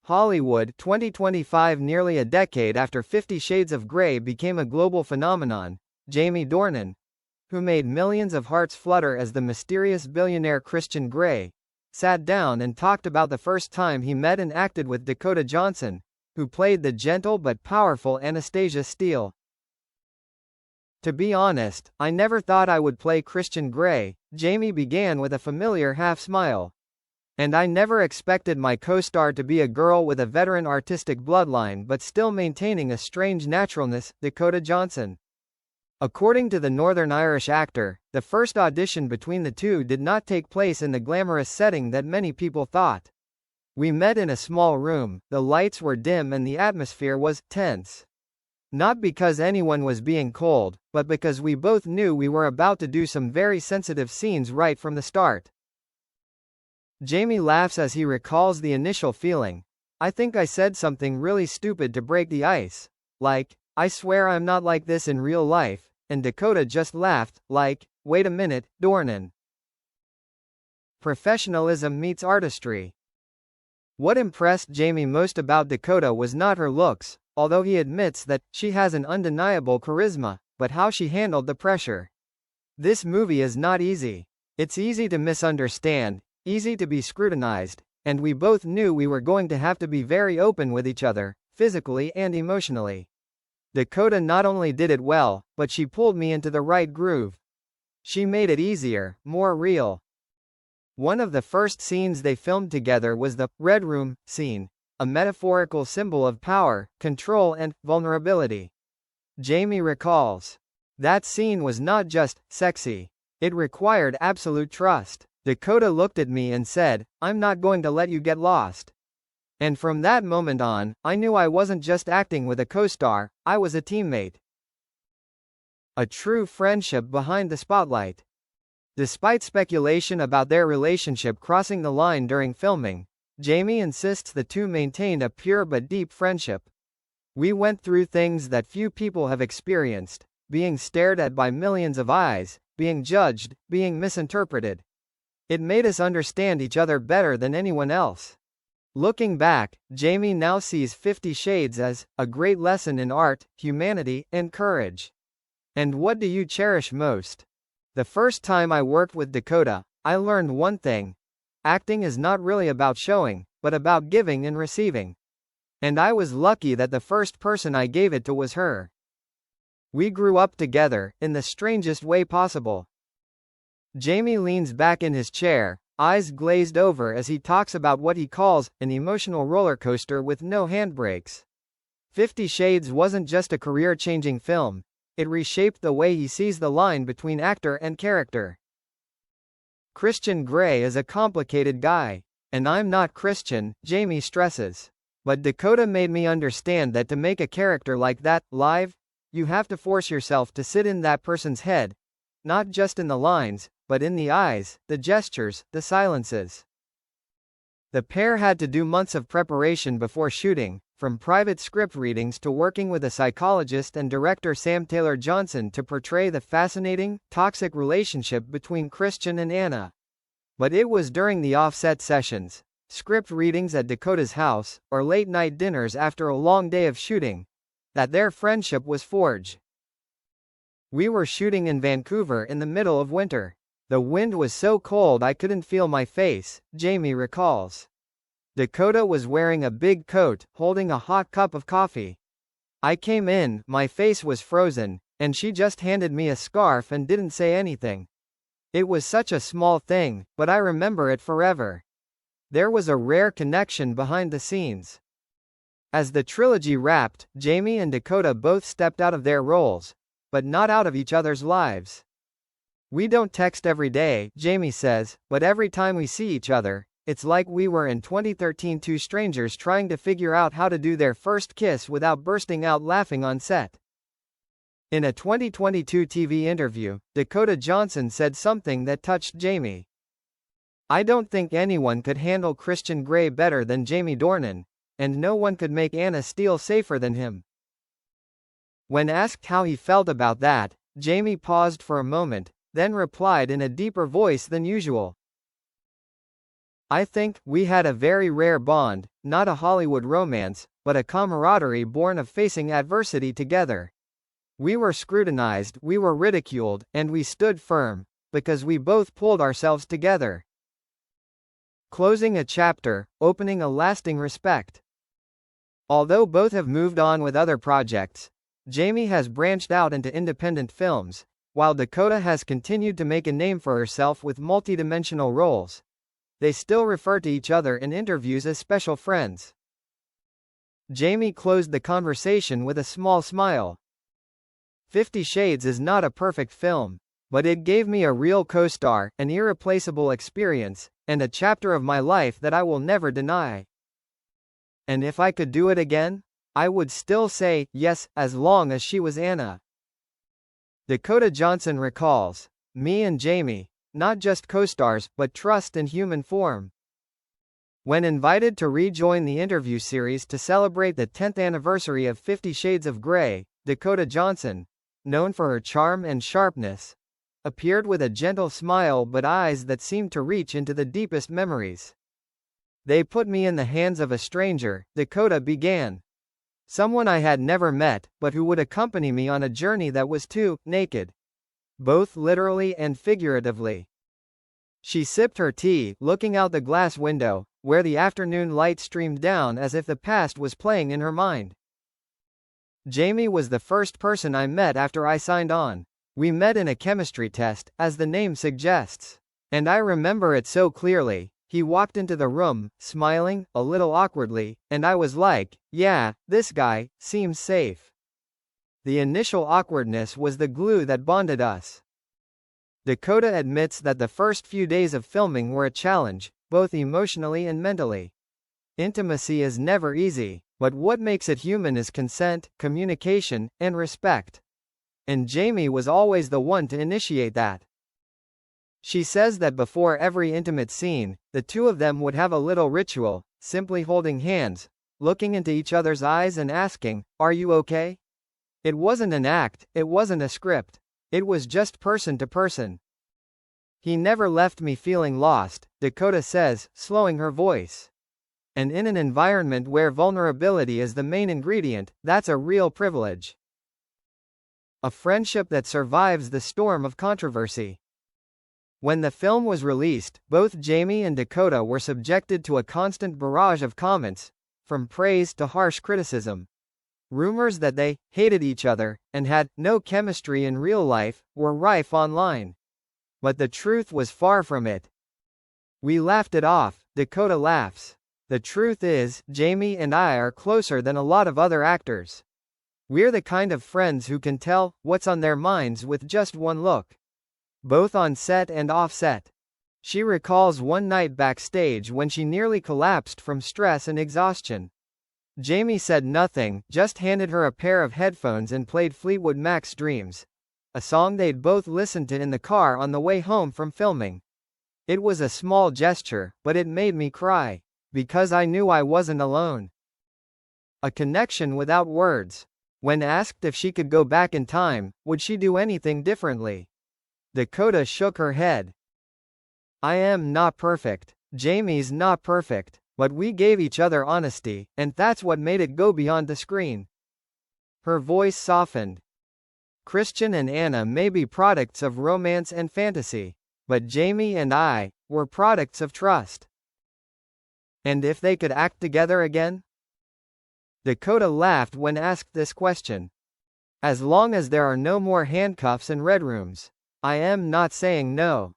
Hollywood, 2025. Nearly a decade after 50 Shades of Grey became a global phenomenon, Jamie Dornan, who made millions of hearts flutter as the mysterious billionaire Christian Grey, sat down and talked about the first time he met and acted with Dakota Johnson, who played the gentle but powerful Anastasia Steele. "To be honest, I never thought I would play Christian Grey," Jamie began with a familiar half-smile. "And I never expected my co-star to be a girl with a veteran artistic bloodline but still maintaining a strange naturalness," Dakota Johnson. According to the Northern Irish actor, the first audition between the two did not take place in the glamorous setting that many people thought. "We met in a small room, the lights were dim and the atmosphere was tense. Not because anyone was being cold, but because we both knew we were about to do some very sensitive scenes right from the start." Jamie laughs as he recalls the initial feeling. "I think I said something really stupid to break the ice. Like, 'I swear I'm not like this in real life,' and Dakota just laughed, like, 'Wait a minute, Dornan.'" Professionalism meets artistry. What impressed Jamie most about Dakota was not her looks, although he admits that she has an undeniable charisma, but how she handled the pressure. This movie is not easy. It's easy to misunderstand, easy to be scrutinized, and we both knew we were going to have to be very open with each other, physically and emotionally. Dakota not only did it well, but she pulled me into the right groove. She made it easier, more real. One of the first scenes they filmed together was the Red Room scene, a metaphorical symbol of power, control and vulnerability. Jamie recalls, "That scene was not just sexy. It required absolute trust. Dakota looked at me and said, 'I'm not going to let you get lost.' And from that moment on, I knew I wasn't just acting with a co-star, I was a teammate." A true friendship behind the spotlight. Despite speculation about their relationship crossing the line during filming, Jamie insists the two maintained a pure but deep friendship. "We went through things that few people have experienced, being stared at by millions of eyes, being judged, being misinterpreted. It made us understand each other better than anyone else." Looking back, Jamie now sees 50 Shades as a great lesson in art, humanity, and courage. And what do you cherish most? "The first time I worked with Dakota, I learned one thing. Acting is not really about showing, but about giving and receiving. And I was lucky that the first person I gave it to was her. We grew up together, in the strangest way possible." Jamie leans back in his chair, eyes glazed over as he talks about what he calls an emotional roller coaster with no handbrakes. 50 Shades wasn't just a career-changing film, it reshaped the way he sees the line between actor and character. "Christian Grey is a complicated guy. And I'm not Christian," Jamie stresses. "But Dakota made me understand that to make a character like that, live, you have to force yourself to sit in that person's head. Not just in the lines, but in the eyes, the gestures, the silences." The pair had to do months of preparation before shooting, from private script readings to working with a psychologist and director Sam Taylor Johnson to portray the fascinating, toxic relationship between Christian and Anna. But it was during the offset sessions, script readings at Dakota's house, or late-night dinners after a long day of shooting, that their friendship was forged. "We were shooting in Vancouver in the middle of winter. The wind was so cold I couldn't feel my face," Jamie recalls. "Dakota was wearing a big coat, holding a hot cup of coffee. I came in, my face was frozen, and she just handed me a scarf and didn't say anything. It was such a small thing, but I remember it forever." There was a rare connection behind the scenes. As the trilogy wrapped, Jamie and Dakota both stepped out of their roles, but not out of each other's lives. "We don't text every day," Jamie says, "but every time we see each other, it's like we were in 2013 two strangers trying to figure out how to do their first kiss without bursting out laughing on set." In a 2022 TV interview, Dakota Johnson said something that touched Jamie. "I don't think anyone could handle Christian Grey better than Jamie Dornan, and no one could make Anna Steele safer than him." When asked how he felt about that, Jamie paused for a moment, then replied in a deeper voice than usual. "I think we had a very rare bond, not a Hollywood romance, but a camaraderie born of facing adversity together. We were scrutinized, we were ridiculed, and we stood firm, because we both pulled ourselves together. Closing a chapter, opening a lasting respect. Although both have moved on with other projects, Jamie has branched out into independent films, while Dakota has continued to make a name for herself with multidimensional roles. They still refer to each other in interviews as special friends. Jamie closed the conversation with a small smile. 50 Shades is not a perfect film, but it gave me a real co-star, an irreplaceable experience, and a chapter of my life that I will never deny. And if I could do it again, I would still say yes, as long as she was Anna. Dakota Johnson recalls, "Me and Jamie, not just co-stars, but trust in human form." When invited to rejoin the interview series to celebrate the 10th anniversary of 50 Shades of Grey, Dakota Johnson, known for her charm and sharpness, appeared with a gentle smile but eyes that seemed to reach into the deepest memories. "They put me in the hands of a stranger," Dakota began. "Someone I had never met, but who would accompany me on a journey that was too naked. Both literally and figuratively." She sipped her tea, looking out the glass window, where the afternoon light streamed down as if the past was playing in her mind. "Jamie was the first person I met after I signed on. We met in a chemistry test, as the name suggests. And I remember it so clearly. He walked into the room, smiling, a little awkwardly, and I was like, yeah, this guy seems safe." The initial awkwardness was the glue that bonded us. Dakota admits that the first few days of filming were a challenge, both emotionally and mentally. Intimacy is never easy, but what makes it human is consent, communication, and respect. And Jamie was always the one to initiate that. She says that before every intimate scene, the two of them would have a little ritual, simply holding hands, looking into each other's eyes and asking, "Are you okay?" It wasn't an act, it wasn't a script. It was just person to person. "He never left me feeling lost," Dakota says, slowing her voice. "And in an environment where vulnerability is the main ingredient, that's a real privilege." A friendship that survives the storm of controversy. When the film was released, both Jamie and Dakota were subjected to a constant barrage of comments, from praise to harsh criticism. Rumors that they hated each other and had no chemistry in real life were rife online. But the truth was far from it. "We laughed it off," Dakota laughs. "The truth is, Jamie and I are closer than a lot of other actors. We're the kind of friends who can tell what's on their minds with just one look. Both on set and off set." She recalls one night backstage when she nearly collapsed from stress and exhaustion. Jamie said nothing, just handed her a pair of headphones and played Fleetwood Mac's Dreams, a song they'd both listened to in the car on the way home from filming. "It was a small gesture, but it made me cry, because I knew I wasn't alone." A connection without words. When asked if she could go back in time, would she do anything differently? Dakota shook her head. "I am not perfect. Jamie's not perfect. But we gave each other honesty, and that's what made it go beyond the screen." Her voice softened. "Christian and Anna may be products of romance and fantasy, but Jamie and I were products of trust." And if they could act together again? Dakota laughed when asked this question. "As long as there are no more handcuffs and red rooms. I am not saying no."